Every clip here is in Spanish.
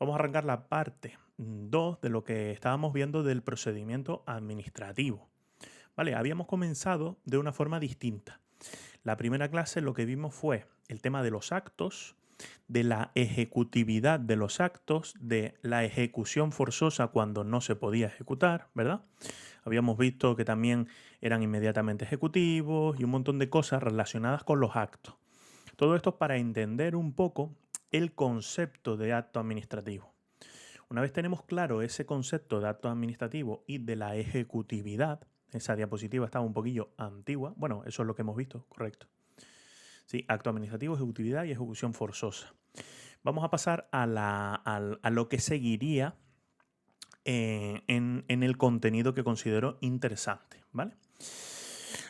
Vamos a arrancar la parte 2 de lo que estábamos viendo del procedimiento administrativo. Vale, habíamos comenzado de una forma distinta. La primera clase lo que vimos fue el tema de los actos, de la ejecutividad de los actos, de la ejecución forzosa cuando no se podía ejecutar, ¿verdad? Habíamos visto que también eran inmediatamente ejecutivos y un montón de cosas relacionadas con los actos. Todo esto para entender un poco el concepto de acto administrativo. Una vez tenemos claro ese concepto de acto administrativo y de la ejecutividad, esa diapositiva estaba un poquillo antigua, bueno, eso es lo que hemos visto, correcto. Sí, acto administrativo, ejecutividad y ejecución forzosa. Vamos a pasar a lo que seguiría en el contenido que considero interesante, ¿vale?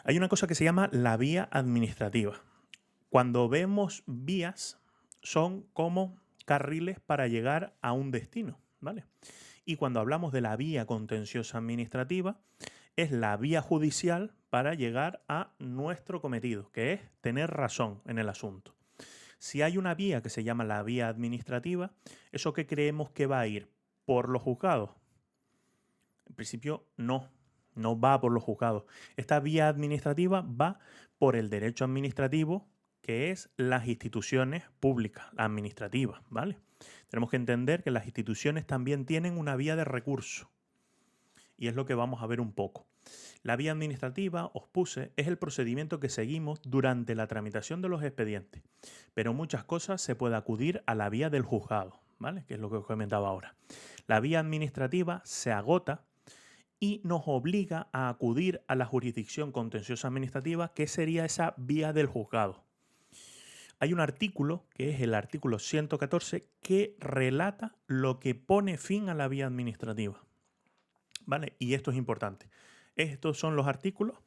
Hay una cosa que se llama la vía administrativa. Cuando vemos vías, son como carriles para llegar a un destino, ¿vale? Y cuando hablamos de la vía contenciosa administrativa, es la vía judicial para llegar a nuestro cometido, que es tener razón en el asunto. Si hay una vía que se llama la vía administrativa, ¿eso qué creemos que va a ir? ¿Por los juzgados? En principio, no va por los juzgados. Esta vía administrativa va por el derecho administrativo, que es las instituciones públicas, administrativas, ¿vale? Tenemos que entender que las instituciones también tienen una vía de recurso. Y es lo que vamos a ver un poco. La vía administrativa, os puse, es el procedimiento que seguimos durante la tramitación de los expedientes. Pero muchas cosas se puede acudir a la vía del juzgado, ¿vale? Que es lo que os comentaba ahora. La vía administrativa se agota y nos obliga a acudir a la jurisdicción contenciosa administrativa, que sería esa vía del juzgado. Hay un artículo, que es el artículo 114, que relata lo que pone fin a la vía administrativa. ¿Vale? Y esto es importante. Estos son los artículos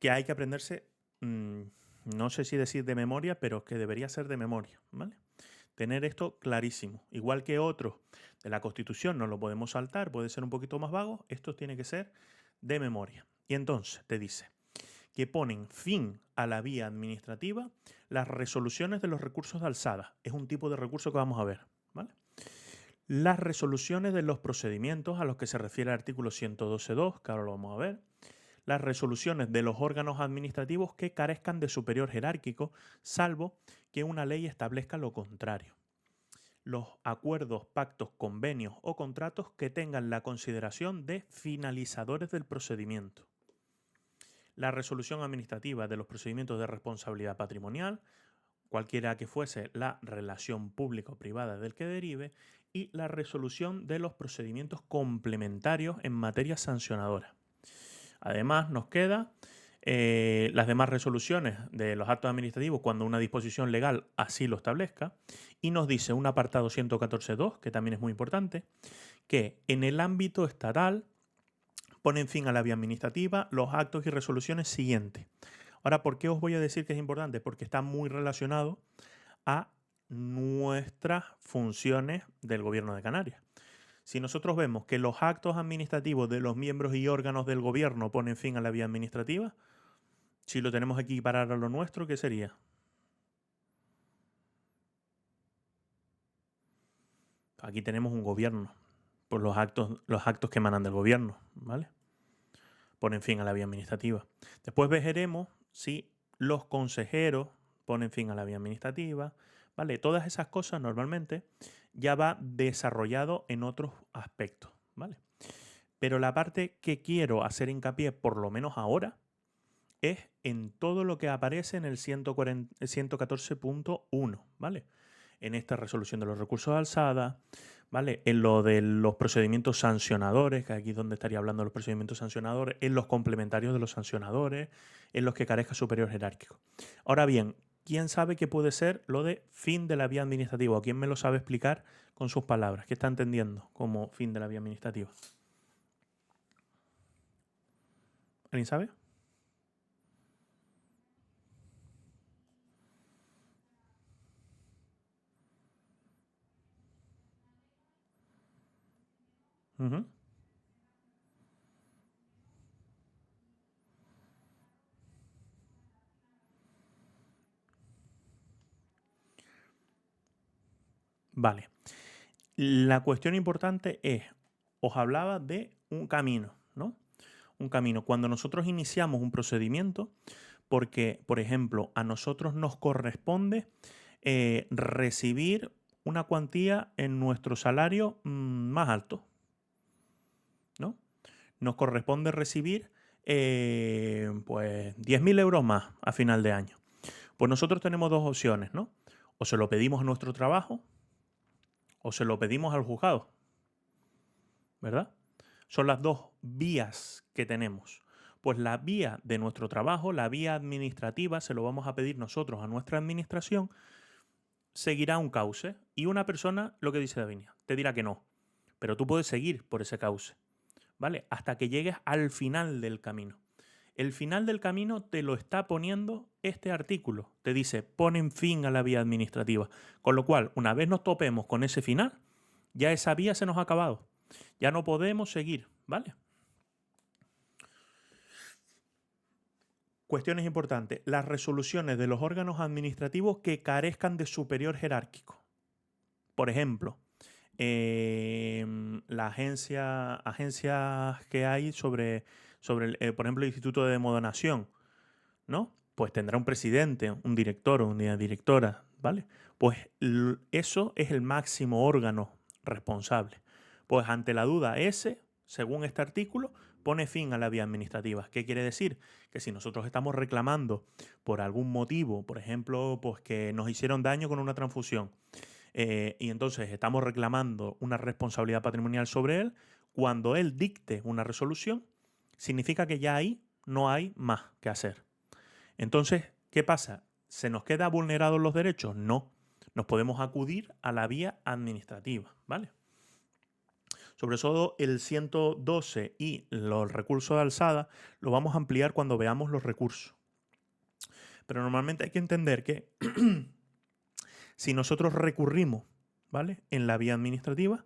que hay que aprenderse, no sé si decir de memoria, pero que debería ser de memoria, ¿vale? Tener esto clarísimo. Igual que otros de la Constitución no lo podemos saltar, puede ser un poquito más vago, esto tiene que ser de memoria. Y entonces te dice que ponen fin a la vía administrativa las resoluciones de los recursos de alzada. Es un tipo de recurso que vamos a ver, ¿vale? Las resoluciones de los procedimientos a los que se refiere el artículo 112.2, que ahora lo vamos a ver. Las resoluciones de los órganos administrativos que carezcan de superior jerárquico, salvo que una ley establezca lo contrario. Los acuerdos, pactos, convenios o contratos que tengan la consideración de finalizadores del procedimiento. La resolución administrativa de los procedimientos de responsabilidad patrimonial, cualquiera que fuese la relación pública o privada del que derive, y la resolución de los procedimientos complementarios en materia sancionadora. Además, nos queda las demás resoluciones de los actos administrativos cuando una disposición legal así lo establezca, y nos dice un apartado 114.2, que también es muy importante, que en el ámbito estatal ponen fin a la vía administrativa los actos y resoluciones siguientes. Ahora, ¿por qué os voy a decir que es importante? Porque está muy relacionado a nuestras funciones del Gobierno de Canarias. Si nosotros vemos que los actos administrativos de los miembros y órganos del gobierno ponen fin a la vía administrativa, si lo tenemos que equiparar a lo nuestro, ¿qué sería? Aquí tenemos un gobierno, por los actos que emanan del gobierno, ¿vale? Ponen fin a la vía administrativa. Después veremos si los consejeros ponen fin a la vía administrativa, ¿vale? Todas esas cosas normalmente ya va desarrollado en otros aspectos, ¿vale? Pero la parte que quiero hacer hincapié, por lo menos ahora, es en todo lo que aparece en el 114.1, ¿vale? En esta resolución de los recursos de alzada, ¿vale? En lo de los procedimientos sancionadores, que aquí es donde estaría hablando de los procedimientos sancionadores, en los complementarios de los sancionadores, en los que carezca superior jerárquico. Ahora bien, ¿quién sabe qué puede ser lo de fin de la vía administrativa? ¿O quién me lo sabe explicar con sus palabras? ¿Qué está entendiendo como fin de la vía administrativa? ¿Alguien sabe? Ujú. Vale. La cuestión importante es, os hablaba de un camino, ¿no? Un camino. Cuando nosotros iniciamos un procedimiento, porque, por ejemplo, a nosotros nos corresponde recibir una cuantía en nuestro salario más alto, ¿no? Nos corresponde recibir pues 10.000 euros más a final de año. Pues nosotros tenemos dos opciones, ¿no? O se lo pedimos a nuestro trabajo o se lo pedimos al juzgado, ¿verdad? Son las dos vías que tenemos. Pues la vía de nuestro trabajo, la vía administrativa, se lo vamos a pedir nosotros a nuestra administración, seguirá un cauce y una persona, lo que dice Davinia, te dirá que no, pero tú puedes seguir por ese cauce, ¿vale? Hasta que llegues al final del camino. El final del camino te lo está poniendo este artículo. Te dice, ponen fin a la vía administrativa. Con lo cual, una vez nos topemos con ese final, ya esa vía se nos ha acabado. Ya no podemos seguir, ¿vale? Cuestiones importantes. Las resoluciones de los órganos administrativos que carezcan de superior jerárquico. Por ejemplo, agencias que hay sobre por ejemplo, el Instituto de Demodonación, ¿no? Pues tendrá un presidente, un director o una directora, ¿vale? Pues eso es el máximo órgano responsable. Pues ante la duda, ese, según este artículo, pone fin a la vía administrativa. ¿Qué quiere decir? Que si nosotros estamos reclamando por algún motivo, por ejemplo, pues que nos hicieron daño con una transfusión, y entonces estamos reclamando una responsabilidad patrimonial sobre él, cuando él dicte una resolución, significa que ya ahí no hay más que hacer. Entonces, ¿qué pasa? ¿Se nos queda vulnerados los derechos? No. Nos podemos acudir a la vía administrativa, ¿vale? Sobre todo el 112 y los recursos de alzada lo vamos a ampliar cuando veamos los recursos. Pero normalmente hay que entender que si nosotros recurrimos, ¿vale?, en la vía administrativa,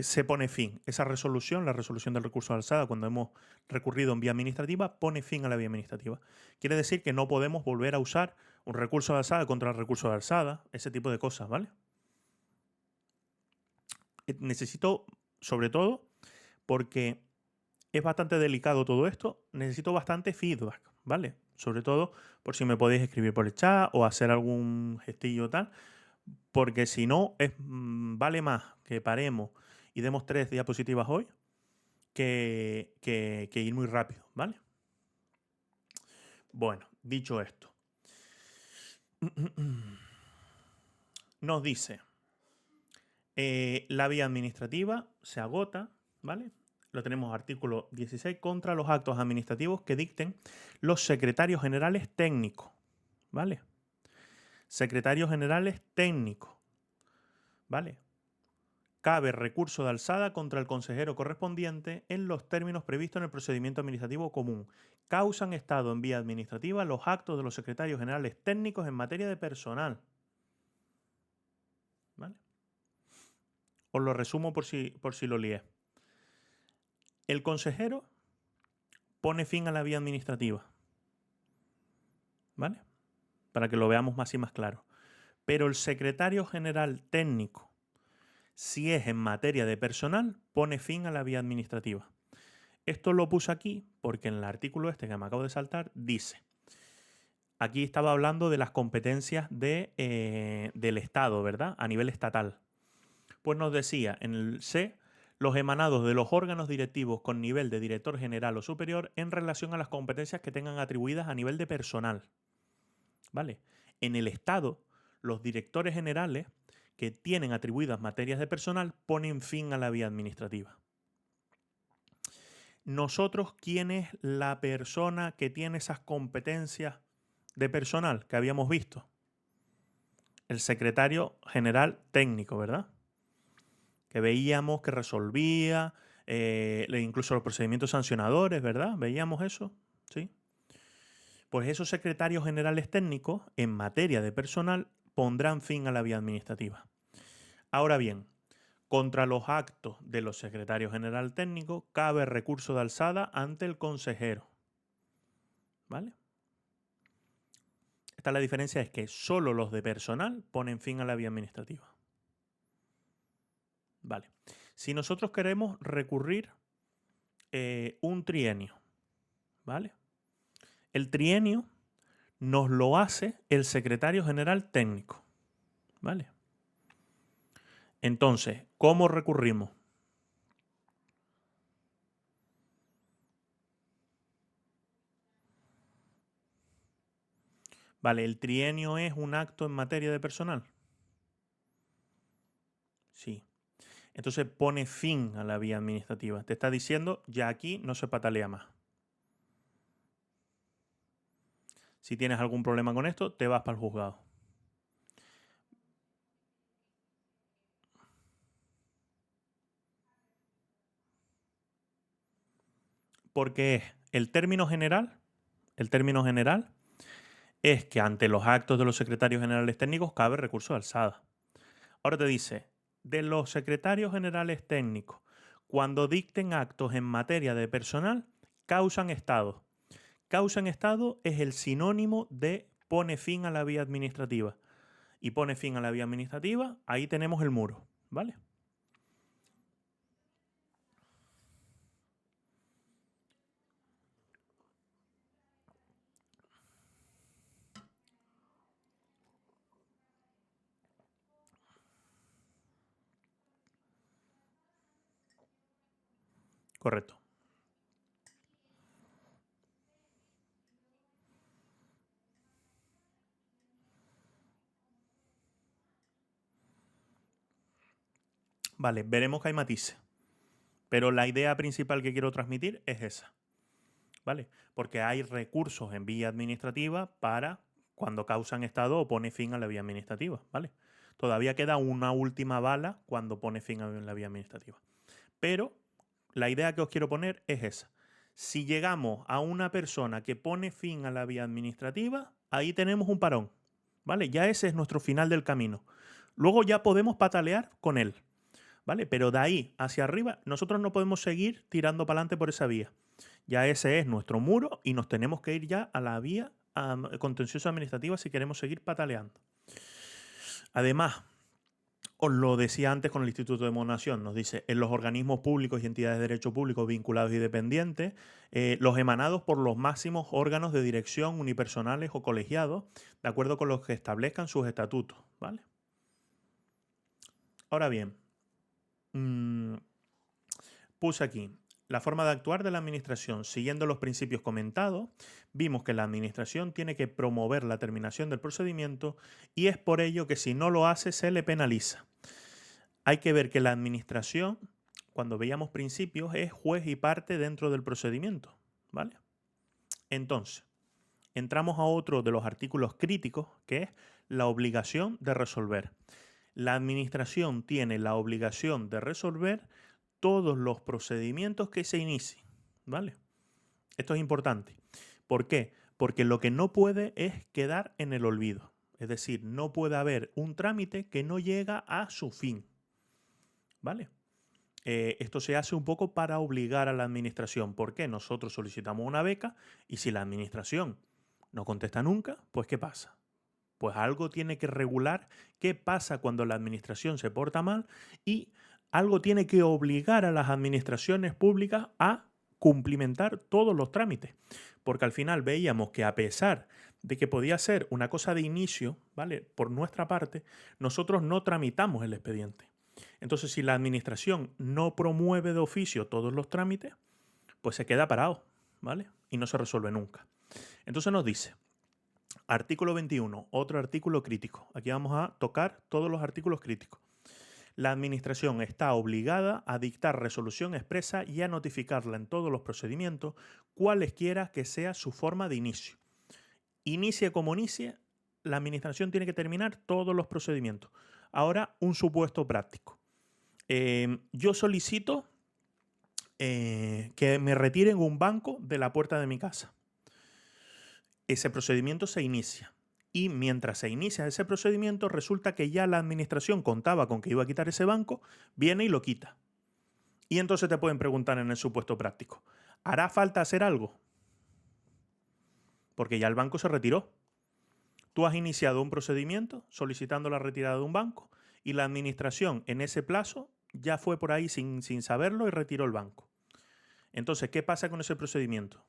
se pone fin. Esa resolución, la resolución del recurso de alzada, cuando hemos recurrido en vía administrativa, pone fin a la vía administrativa. Quiere decir que no podemos volver a usar un recurso de alzada contra el recurso de alzada, ese tipo de cosas, ¿vale? Necesito, sobre todo, porque es bastante delicado todo esto, necesito bastante feedback, ¿vale? Sobre todo por si me podéis escribir por el chat o hacer algún gestillo tal, porque si no, vale más que paremos y demos 3 diapositivas hoy que ir muy rápido, ¿vale? Bueno, dicho esto, nos dice, la vía administrativa se agota, ¿vale? Lo tenemos artículo 16, contra los actos administrativos que dicten los secretarios generales técnicos, ¿vale? Secretarios generales técnicos, ¿vale? Cabe recurso de alzada contra el consejero correspondiente en los términos previstos en el procedimiento administrativo común. Causan estado en vía administrativa los actos de los secretarios generales técnicos en materia de personal. ¿Vale? Os lo resumo por si lo lié. El consejero pone fin a la vía administrativa, ¿vale? Para que lo veamos más y más claro. Pero el secretario general técnico, si es en materia de personal, pone fin a la vía administrativa. Esto lo puse aquí porque en el artículo este que me acabo de saltar dice, aquí estaba hablando de las competencias del Estado, ¿verdad? A nivel estatal. Pues nos decía en el C, los emanados de los órganos directivos con nivel de director general o superior en relación a las competencias que tengan atribuidas a nivel de personal. ¿Vale? En el Estado, los directores generales que tienen atribuidas materias de personal ponen fin a la vía administrativa. Nosotros, ¿quién es la persona que tiene esas competencias de personal que habíamos visto? El secretario general técnico, ¿verdad? Que veíamos que resolvía, incluso los procedimientos sancionadores, ¿verdad? ¿Veíamos eso? ¿Sí? Pues esos secretarios generales técnicos, en materia de personal, pondrán fin a la vía administrativa. Ahora bien, contra los actos de los secretarios general técnicos cabe recurso de alzada ante el consejero. ¿Vale? La diferencia es que solo los de personal ponen fin a la vía administrativa. Vale. Si nosotros queremos recurrir un trienio, ¿vale? El trienio nos lo hace el secretario general técnico, ¿vale? Entonces, ¿cómo recurrimos? Vale, ¿el trienio es un acto en materia de personal? Sí. Entonces pone fin a la vía administrativa. Te está diciendo, ya aquí no se patalea más. Si tienes algún problema con esto, te vas para el juzgado. Porque el término general es que ante los actos de los secretarios generales técnicos cabe recurso de alzada. Ahora te dice, de los secretarios generales técnicos, cuando dicten actos en materia de personal, causan estado. Causa en estado es el sinónimo de pone fin a la vía administrativa. Y pone fin a la vía administrativa, ahí tenemos el muro, ¿vale? Correcto. Vale, veremos que hay matices. Pero la idea principal que quiero transmitir es esa, ¿vale? Porque hay recursos en vía administrativa para cuando causan estado o pone fin a la vía administrativa, ¿vale? Todavía queda una última bala cuando pone fin a la vía administrativa. Pero la idea que os quiero poner es esa. Si llegamos a una persona que pone fin a la vía administrativa, ahí tenemos un parón, ¿vale? Ya ese es nuestro final del camino. Luego ya podemos patalear con él, ¿vale? Pero de ahí hacia arriba, nosotros no podemos seguir tirando para adelante por esa vía. Ya ese es nuestro muro y nos tenemos que ir ya a la vía contenciosa administrativa si queremos seguir pataleando. Además, os lo decía antes con el Instituto de Monación, nos dice, en los organismos públicos y entidades de derecho público vinculados y dependientes, los emanados por los máximos órganos de dirección unipersonales o colegiados, de acuerdo con los que establezcan sus estatutos, ¿vale? Ahora bien, puse aquí la forma de actuar de la administración. Siguiendo los principios comentados, vimos que la administración tiene que promover la terminación del procedimiento y es por ello que si no lo hace se le penaliza. Hay que ver que la administración, cuando veíamos principios, es juez y parte dentro del procedimiento, ¿vale? Entonces, entramos a otro de los artículos críticos, que es la obligación de resolver. La administración tiene la obligación de resolver todos los procedimientos que se inicien, ¿vale? Esto es importante. ¿Por qué? Porque lo que no puede es quedar en el olvido. Es decir, no puede haber un trámite que no llega a su fin, ¿vale? Esto se hace un poco para obligar a la administración. ¿Por qué? Nosotros solicitamos una beca y si la administración no contesta nunca, pues ¿qué pasa? Pues algo tiene que regular qué pasa cuando la administración se porta mal y algo tiene que obligar a las administraciones públicas a cumplimentar todos los trámites. Porque al final veíamos que a pesar de que podía ser una cosa de inicio, ¿vale? Por nuestra parte, nosotros no tramitamos el expediente. Entonces, si la administración no promueve de oficio todos los trámites, pues se queda parado, ¿vale? Y no se resuelve nunca. Entonces nos dice, artículo 21, otro artículo crítico. Aquí vamos a tocar todos los artículos críticos. La administración está obligada a dictar resolución expresa y a notificarla en todos los procedimientos, cualesquiera que sea su forma de inicio. Inicie como inicie, la administración tiene que terminar todos los procedimientos. Ahora, un supuesto práctico. Yo solicito que me retiren un banco de la puerta de mi casa. Ese procedimiento se inicia. Y mientras se inicia ese procedimiento, resulta que ya la administración contaba con que iba a quitar ese banco, viene y lo quita. Y entonces te pueden preguntar en el supuesto práctico, ¿hará falta hacer algo? Porque ya el banco se retiró. Tú has iniciado un procedimiento solicitando la retirada de un banco y la administración en ese plazo ya fue por ahí sin saberlo y retiró el banco. Entonces, ¿qué pasa con ese procedimiento?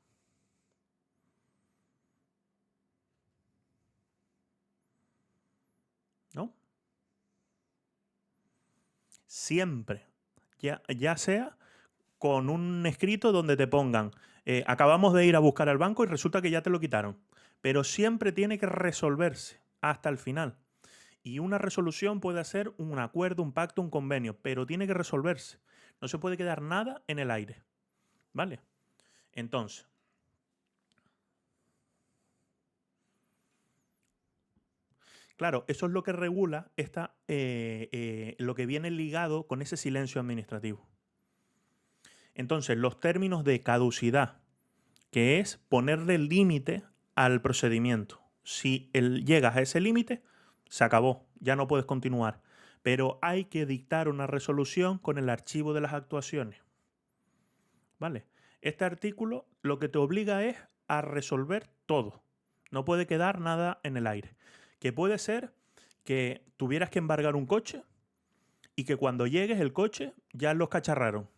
¿No? Siempre, ya sea con un escrito donde te pongan, acabamos de ir a buscar al banco y resulta que ya te lo quitaron. Pero siempre tiene que resolverse hasta el final. Y una resolución puede ser un acuerdo, un pacto, un convenio, pero tiene que resolverse. No se puede quedar nada en el aire. ¿Vale? Entonces, claro, eso es lo que regula lo que viene ligado con ese silencio administrativo. Entonces, los términos de caducidad, que es ponerle límite al procedimiento. Si llegas a ese límite, se acabó, ya no puedes continuar. Pero hay que dictar una resolución con el archivo de las actuaciones. ¿Vale? Este artículo lo que te obliga es a resolver todo. No puede quedar nada en el aire. Que puede ser que tuvieras que embargar un coche y que cuando llegues el coche ya los cacharraron.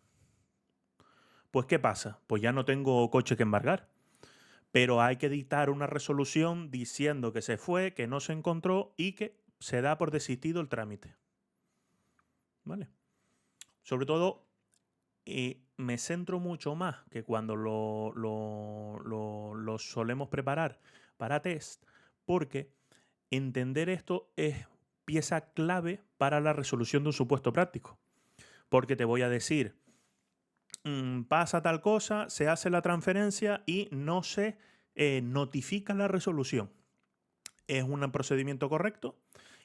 Pues ¿qué pasa? Pues ya no tengo coche que embargar. Pero hay que dictar una resolución diciendo que se fue, que no se encontró y que se da por desistido el trámite. ¿Vale? Sobre todo, me centro mucho más que cuando lo solemos preparar para test, porque entender esto es pieza clave para la resolución de un supuesto práctico. Porque te voy a decir, pasa tal cosa, se hace la transferencia y no se notifica la resolución. Es un procedimiento correcto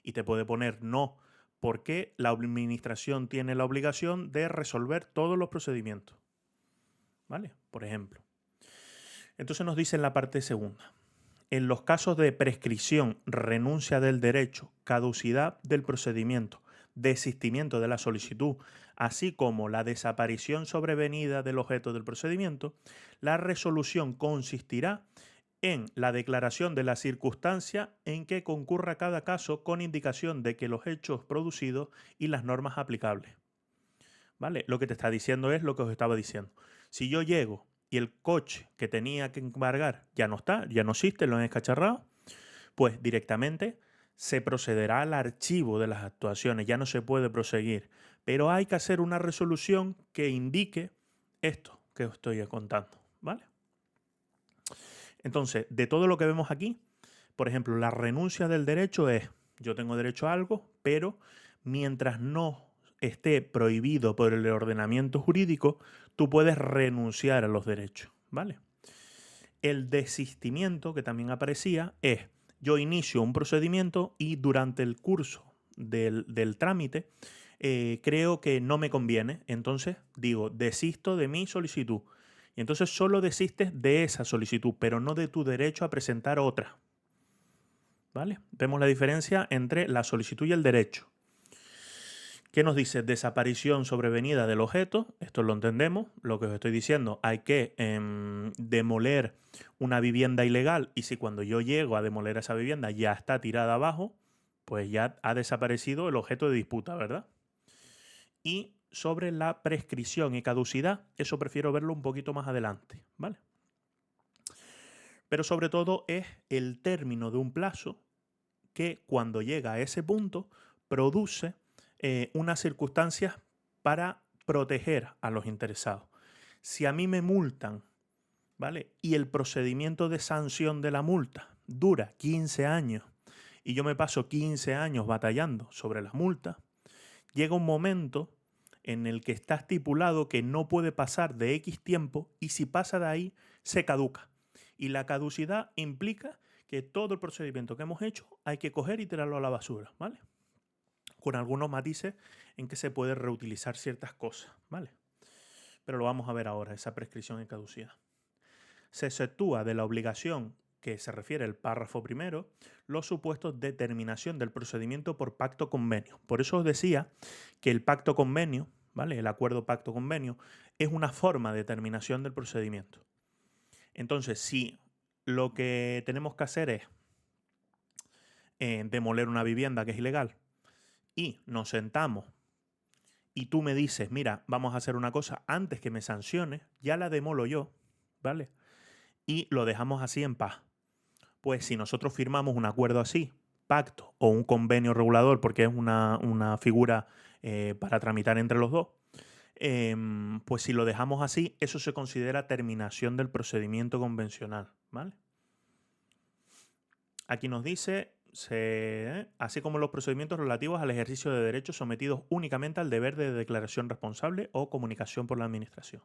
y te puede poner no, porque la administración tiene la obligación de resolver todos los procedimientos. ¿Vale? Por ejemplo. Entonces nos dice en la parte segunda. En los casos de prescripción, renuncia del derecho, caducidad del procedimiento, desistimiento de la solicitud, así como la desaparición sobrevenida del objeto del procedimiento, la resolución consistirá en la declaración de la circunstancia en que concurra cada caso con indicación de que los hechos producidos y las normas aplicables. ¿Vale? Lo que te está diciendo es lo que os estaba diciendo. Si yo llego y el coche que tenía que embargar ya no está, ya no existe, lo han escacharrado, pues directamente se procederá al archivo de las actuaciones, ya no se puede proseguir. Pero hay que hacer una resolución que indique esto que os estoy contando, ¿vale? Entonces, de todo lo que vemos aquí, por ejemplo, la renuncia del derecho es, yo tengo derecho a algo, pero mientras no esté prohibido por el ordenamiento jurídico, tú puedes renunciar a los derechos, ¿vale? El desistimiento, que también aparecía, es, yo inicio un procedimiento y durante el curso del trámite creo que no me conviene, entonces digo, desisto de mi solicitud. Y entonces solo desistes de esa solicitud, pero no de tu derecho a presentar otra. ¿Vale? Vemos la diferencia entre la solicitud y el derecho. ¿Qué nos dice? Desaparición sobrevenida del objeto. Esto lo entendemos. Lo que os estoy diciendo, hay que demoler una vivienda ilegal y si cuando yo llego a demoler esa vivienda ya está tirada abajo, pues ya ha desaparecido el objeto de disputa, ¿verdad? Y sobre la prescripción y caducidad, eso prefiero verlo un poquito más adelante, ¿vale? Pero sobre todo es el término de un plazo que cuando llega a ese punto produce unas circunstancias para proteger a los interesados. Si a mí me multan, ¿vale? Y el procedimiento de sanción de la multa dura 15 años y yo me paso 15 años batallando sobre las multas, llega un momento en el que está estipulado que no puede pasar de X tiempo y si pasa de ahí se caduca. Y la caducidad implica que todo el procedimiento que hemos hecho hay que coger y tirarlo a la basura, ¿vale? Con algunos matices en que se puede reutilizar ciertas cosas, ¿vale? Pero lo vamos a ver ahora, esa prescripción y caducidad. Se exceptúa de la obligación que se refiere el párrafo primero, los supuestos de terminación del procedimiento por pacto convenio. Por eso os decía que el pacto convenio, ¿vale? El acuerdo pacto convenio, es una forma de terminación del procedimiento. Entonces, si lo que tenemos que hacer es demoler una vivienda que es ilegal y nos sentamos y tú me dices, mira, vamos a hacer una cosa, antes que me sanciones, ya la demolo yo, ¿vale? Y lo dejamos así en paz. Pues si nosotros firmamos un acuerdo así, pacto o un convenio regulador, porque es una figura para tramitar entre los dos, pues si lo dejamos así, eso se considera terminación del procedimiento convencional, ¿vale? Aquí nos dice, así como los procedimientos relativos al ejercicio de derechos sometidos únicamente al deber de declaración responsable o comunicación por la administración.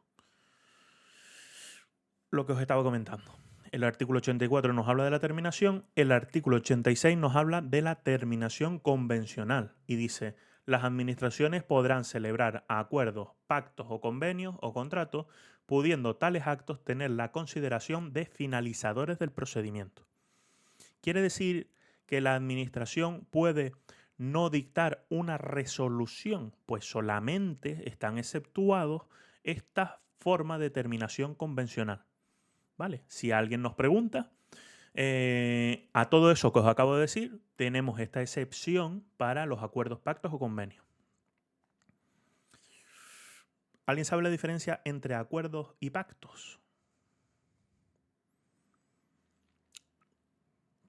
Lo que os estaba comentando. El artículo 84 nos habla de la terminación, el artículo 86 nos habla de la terminación convencional y dice, las administraciones podrán celebrar acuerdos, pactos o convenios o contratos, pudiendo tales actos tener la consideración de finalizadores del procedimiento. Quiere decir que la administración puede no dictar una resolución, pues solamente están exceptuados esta forma de terminación convencional. ¿Vale? Si alguien nos pregunta, a todo eso que os acabo de decir, tenemos esta excepción para los acuerdos, pactos o convenios. ¿Alguien sabe la diferencia entre acuerdos y pactos?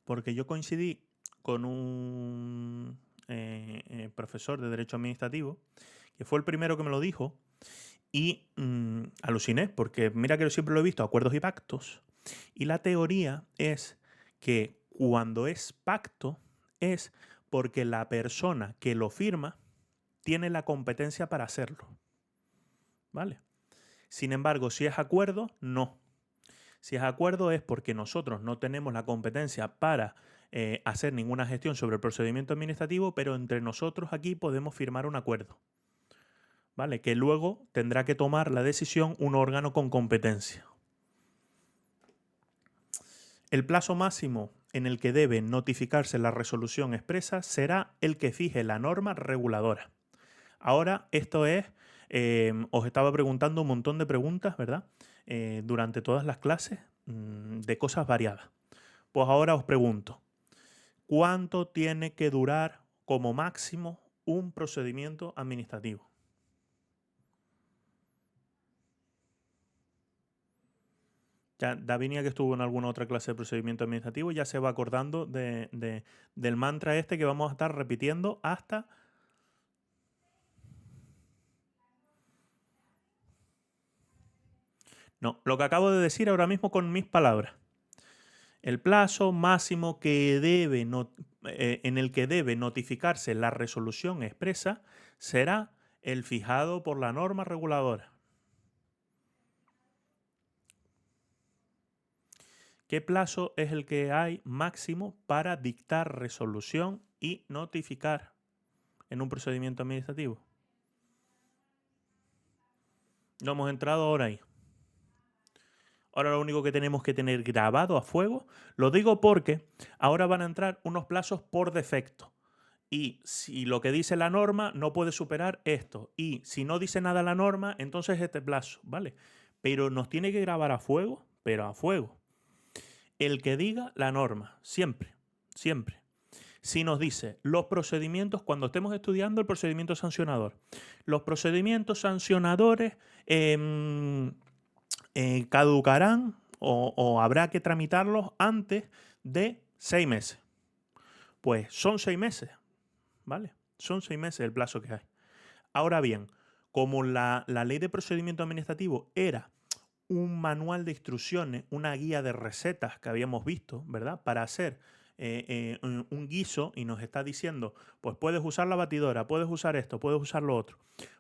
Porque yo coincidí con un profesor de Derecho Administrativo, que fue el primero que me lo dijo, y aluciné, porque mira que yo siempre lo he visto, acuerdos y pactos, y la teoría es que cuando es pacto es porque la persona que lo firma tiene la competencia para hacerlo, ¿vale? Sin embargo, si es acuerdo, no. Si es acuerdo es porque nosotros no tenemos la competencia para hacer ninguna gestión sobre el procedimiento administrativo, pero entre nosotros aquí podemos firmar un acuerdo, ¿vale? Que luego tendrá que tomar la decisión un órgano con competencia. El plazo máximo en el que debe notificarse la resolución expresa será el que fije la norma reguladora. Ahora, esto es, os estaba preguntando un montón de preguntas, ¿verdad? Durante todas las clases de cosas variadas. Pues ahora os pregunto, ¿cuánto tiene que durar como máximo un procedimiento administrativo? Ya Davinia, que estuvo en alguna otra clase de procedimiento administrativo, ya se va acordando del mantra este que vamos a estar repitiendo hasta... No, lo que acabo de decir ahora mismo con mis palabras. El plazo máximo que en el que debe notificarse la resolución expresa será el fijado por la norma reguladora. ¿Qué plazo es el que hay máximo para dictar resolución y notificar en un procedimiento administrativo? No hemos entrado ahora ahí. Ahora lo único que tenemos que tener grabado a fuego, lo digo porque ahora van a entrar unos plazos por defecto. Y si lo que dice la norma no puede superar esto. Y si no dice nada la norma, entonces este plazo, ¿vale? Pero nos tiene que grabar a fuego, pero a fuego. El que diga la norma, siempre, siempre. Si nos dice los procedimientos, cuando estemos estudiando el procedimiento sancionador, los procedimientos sancionadores caducarán o habrá que tramitarlos antes de 6 meses. Pues son 6 meses, ¿vale? Son 6 meses el plazo que hay. Ahora bien, como la ley de procedimiento administrativo era un manual de instrucciones, una guía de recetas que habíamos visto, ¿verdad? Para hacer un guiso y nos está diciendo, pues puedes usar la batidora, puedes usar esto, puedes usar lo otro.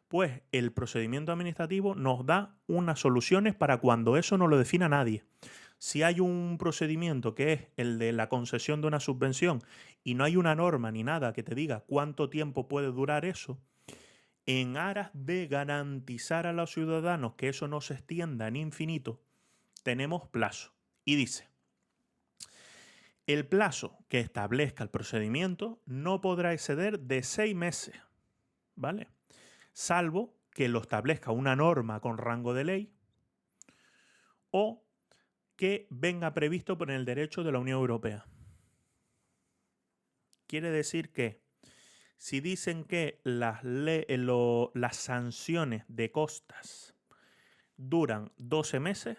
Pues el procedimiento administrativo nos da unas soluciones para cuando eso no lo defina nadie. Si hay un procedimiento que es el de la concesión de una subvención y no hay una norma ni nada que te diga cuánto tiempo puede durar eso, en aras de garantizar a los ciudadanos que eso no se extienda en infinito, tenemos plazo. Y dice, el plazo que establezca el procedimiento no podrá exceder de 6 meses, ¿vale? Salvo que lo establezca una norma con rango de ley o que venga previsto por el derecho de la Unión Europea. Quiere decir que Si dicen que las sanciones de costas duran 12 meses,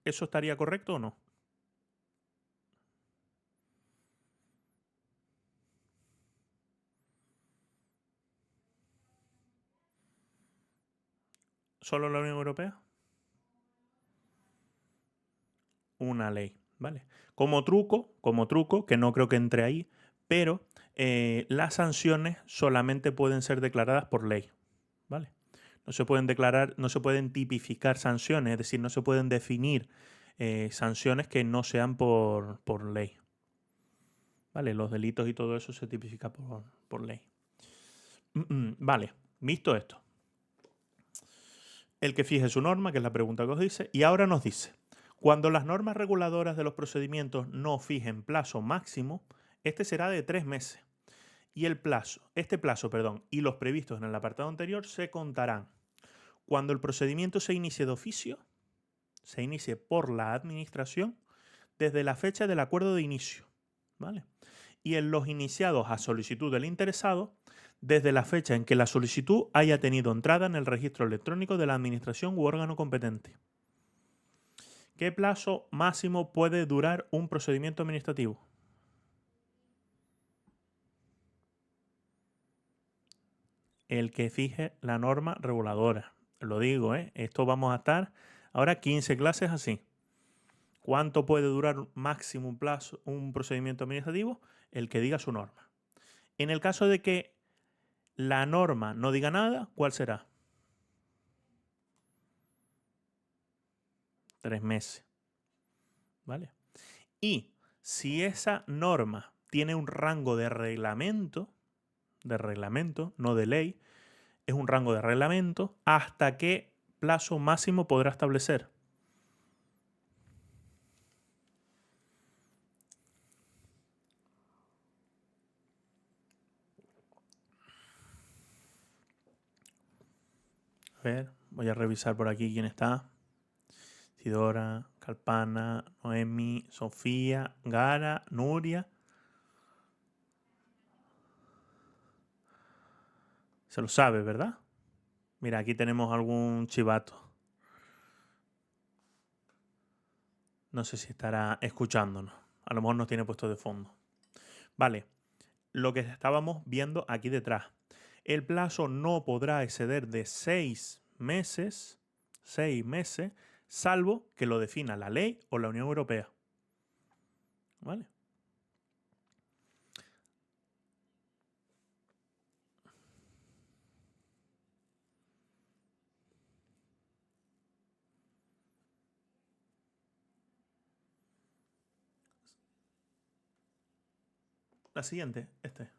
¿eso estaría correcto o no? ¿Solo la Unión Europea? Una ley, ¿vale? Como truco, que no creo que entre ahí, pero las sanciones solamente pueden ser declaradas por ley, ¿vale? No se pueden declarar, no se pueden tipificar sanciones, es decir, no se pueden definir sanciones que no sean por ley, ¿vale? Los delitos y todo eso se tipifica por ley. Vale, visto esto. El que fije su norma, que es la pregunta que os dice, y ahora nos dice, cuando las normas reguladoras de los procedimientos no fijen plazo máximo, este será de 3 meses. Y este plazo, y los previstos en el apartado anterior se contarán cuando el procedimiento se inicie de oficio, se inicie por la administración, desde la fecha del acuerdo de inicio, ¿vale? Y en los iniciados a solicitud del interesado, desde la fecha en que la solicitud haya tenido entrada en el registro electrónico de la administración u órgano competente. ¿Qué plazo máximo puede durar un procedimiento administrativo? El que fije la norma reguladora. Lo digo, ¿eh? Esto vamos a estar ahora 15 clases así. ¿Cuánto puede durar máximo un procedimiento administrativo? El que diga su norma. En el caso de que la norma no diga nada, ¿cuál será? 3 meses. ¿Vale? Y si esa norma tiene un rango de reglamento, no de ley, es un rango de reglamento, ¿hasta qué plazo máximo podrá establecer? A ver, voy a revisar por aquí quién está. Isidora, Calpana, Noemi, Sofía, Gara, Nuria. Se lo sabe, ¿verdad? Mira, aquí tenemos algún chivato. No sé si estará escuchándonos. A lo mejor nos tiene puesto de fondo. Vale, lo que estábamos viendo aquí detrás. El plazo no podrá exceder de 6 meses, salvo que lo defina la ley o la Unión Europea. ¿Vale? La siguiente, este.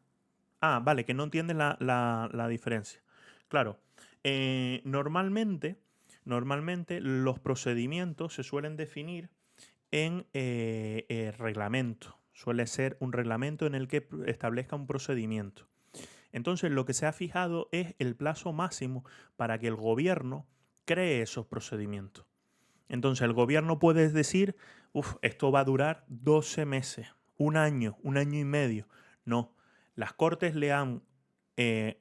Ah, vale, que no entiendes la diferencia. Claro, normalmente los procedimientos se suelen definir en reglamento. Suele ser un reglamento en el que establezca un procedimiento. Entonces, lo que se ha fijado es el plazo máximo para que el gobierno cree esos procedimientos. Entonces, el gobierno puede decir, esto va a durar 12 meses, un año y medio. No, las Cortes le han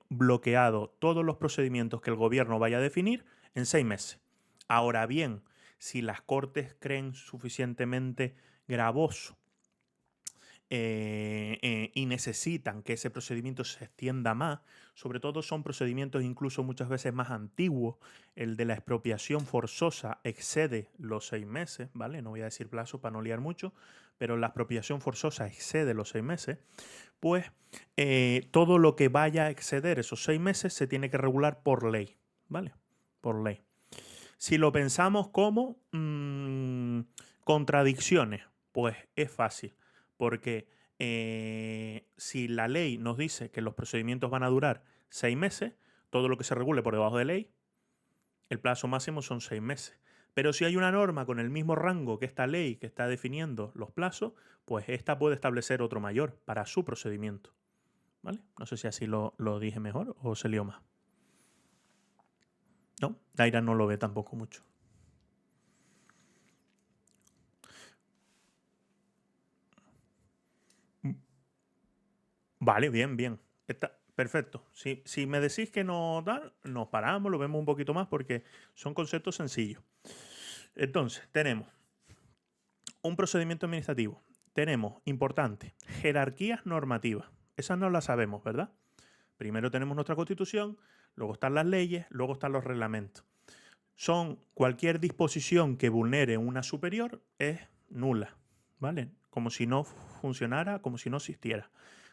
bloqueado todos los procedimientos que el gobierno vaya a definir en 6 meses. Ahora bien, si las Cortes creen suficientemente gravoso y necesitan que ese procedimiento se extienda más, sobre todo son procedimientos incluso muchas veces más antiguos, el de la expropiación forzosa excede los 6 meses, ¿vale? No voy a decir plazo para no liar mucho, pero la expropiación forzosa excede los 6 meses, pues todo lo que vaya a exceder esos 6 meses se tiene que regular por ley, ¿vale? Por ley. Si lo pensamos como contradicciones, pues es fácil, porque si la ley nos dice que los procedimientos van a durar 6 meses, todo lo que se regule por debajo de ley, el plazo máximo son 6 meses. Pero si hay una norma con el mismo rango que esta ley que está definiendo los plazos, pues esta puede establecer otro mayor para su procedimiento. ¿Vale? No sé si así lo dije mejor o se lió más. No, Daira no lo ve tampoco mucho. Vale, bien, bien. Perfecto. Si me decís que no da, nos paramos, lo vemos un poquito más porque son conceptos sencillos. Entonces, tenemos un procedimiento administrativo. Tenemos, importante, jerarquías normativas. Esas no las sabemos, ¿verdad? Primero tenemos nuestra Constitución, luego están las leyes, luego están los reglamentos. Son cualquier disposición que vulnere una superior es nula, ¿vale? Como si no funcionara, como si no existiera.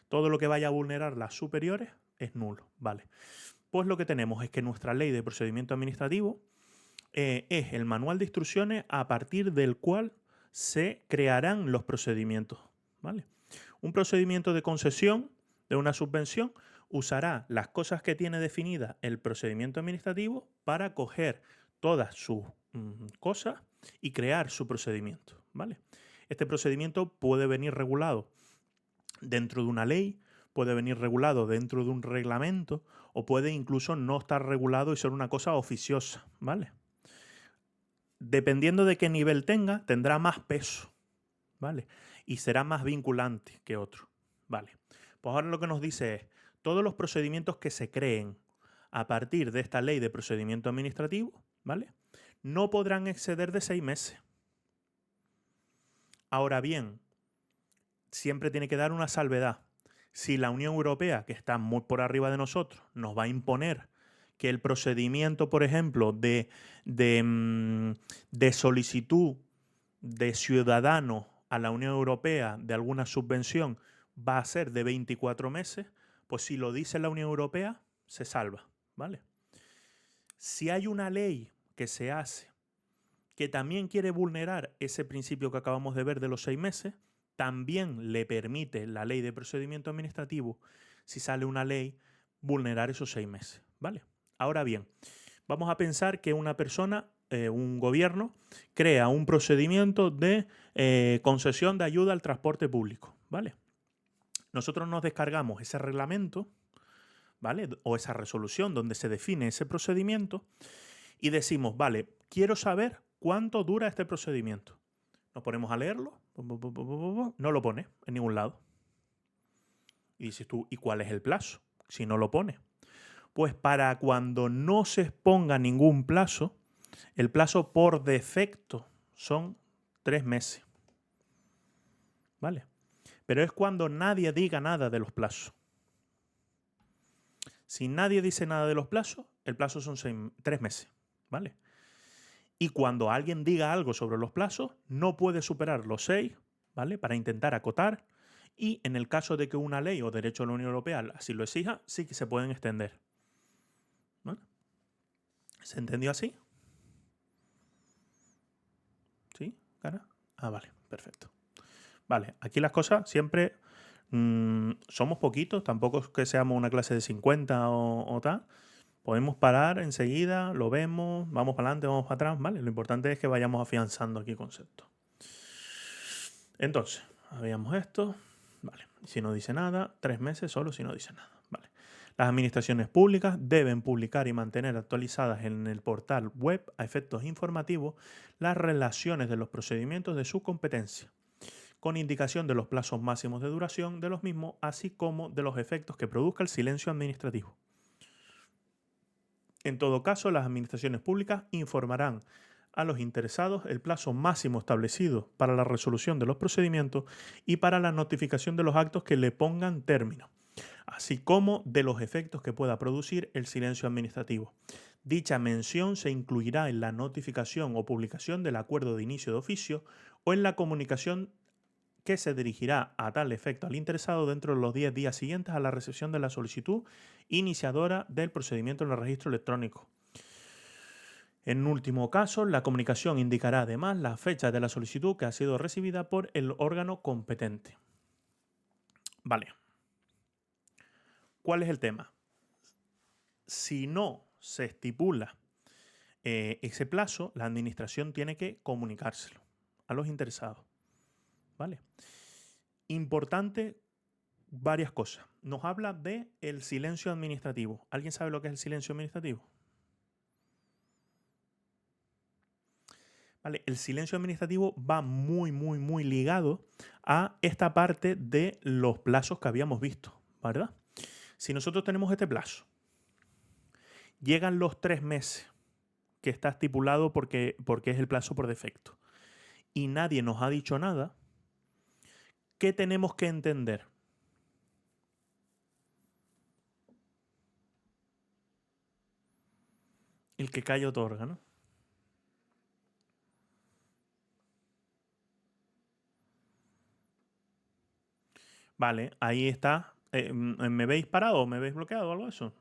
Todo lo que vaya a vulnerar las superiores es nulo, ¿vale? Pues lo que tenemos es que nuestra ley de procedimiento administrativo es el manual de instrucciones a partir del cual se crearán los procedimientos, ¿vale? Un procedimiento de concesión de una subvención usará las cosas que tiene definida el procedimiento administrativo para coger todas sus cosas y crear su procedimiento, ¿vale? Este procedimiento puede venir regulado dentro de una ley, puede venir regulado dentro de un reglamento o puede incluso no estar regulado y ser una cosa oficiosa, ¿vale? Dependiendo de qué nivel tenga, tendrá más peso, ¿vale? Y será más vinculante que otro, ¿vale? Pues ahora lo que nos dice es, todos los procedimientos que se creen a partir de esta ley de procedimiento administrativo, ¿vale? No podrán exceder de 6 meses. Ahora bien, siempre tiene que dar una salvedad. Si la Unión Europea, que está muy por arriba de nosotros, nos va a imponer que el procedimiento, por ejemplo, de solicitud de ciudadano a la Unión Europea de alguna subvención va a ser de 24 meses, pues si lo dice la Unión Europea, se salva, ¿vale? Si hay una ley que se hace que también quiere vulnerar ese principio que acabamos de ver de los 6 meses, también le permite la ley de procedimiento administrativo, si sale una ley, vulnerar esos 6 meses, ¿vale? Ahora bien, vamos a pensar que una persona, un gobierno, crea un procedimiento de concesión de ayuda al transporte público, ¿vale? Nosotros nos descargamos ese reglamento, ¿vale? O esa resolución donde se define ese procedimiento y decimos, vale, quiero saber cuánto dura este procedimiento. Nos ponemos a leerlo, no lo pone en ningún lado. Y dices tú, ¿y cuál es el plazo? Si no lo pone. Pues para cuando no se exponga ningún plazo, el plazo por defecto son 3 meses. ¿Vale? Pero es cuando nadie diga nada de los plazos. Si nadie dice nada de los plazos, el plazo son 3 meses. ¿Vale? Y cuando alguien diga algo sobre los plazos, no puede superar los 6, ¿vale? Para intentar acotar. Y en el caso de que una ley o derecho de la Unión Europea así lo exija, sí que se pueden extender. ¿Vale? ¿Se entendió así? ¿Sí, cara? Ah, vale, perfecto. Vale, aquí las cosas siempre somos poquitos, tampoco es que seamos una clase de 50 o tal. Podemos parar enseguida, lo vemos, vamos para adelante, vamos para atrás, ¿vale? Lo importante es que vayamos afianzando aquí conceptos. Entonces, habíamos esto, vale. Si no dice nada, 3 meses solo si no dice nada, vale. Las administraciones públicas deben publicar y mantener actualizadas en el portal web a efectos informativos las relaciones de los procedimientos de su competencia, con indicación de los plazos máximos de duración de los mismos, así como de los efectos que produzca el silencio administrativo. En todo caso, las administraciones públicas informarán a los interesados el plazo máximo establecido para la resolución de los procedimientos y para la notificación de los actos que le pongan término, así como de los efectos que pueda producir el silencio administrativo. Dicha mención se incluirá en la notificación o publicación del acuerdo de inicio de oficio o en la comunicación que se dirigirá a tal efecto al interesado dentro de los 10 días siguientes a la recepción de la solicitud iniciadora del procedimiento en el registro electrónico. En último caso, la comunicación indicará además la fecha de la solicitud que ha sido recibida por el órgano competente. Vale. ¿Cuál es el tema? Si no se estipula ese plazo, la administración tiene que comunicárselo a los interesados. ¿Vale? Importante, varias cosas. Nos habla de el silencio administrativo. ¿Alguien sabe lo que es el silencio administrativo? Vale, el silencio administrativo va muy ligado a esta parte de los plazos que habíamos visto, ¿verdad? Si nosotros tenemos este plazo, llegan los 3 meses que está estipulado porque es el plazo por defecto, y nadie nos ha dicho nada, ¿qué tenemos que entender? El que calla otorga, ¿no? Vale, ahí está. ¿Me veis parado o me veis bloqueado o algo de eso?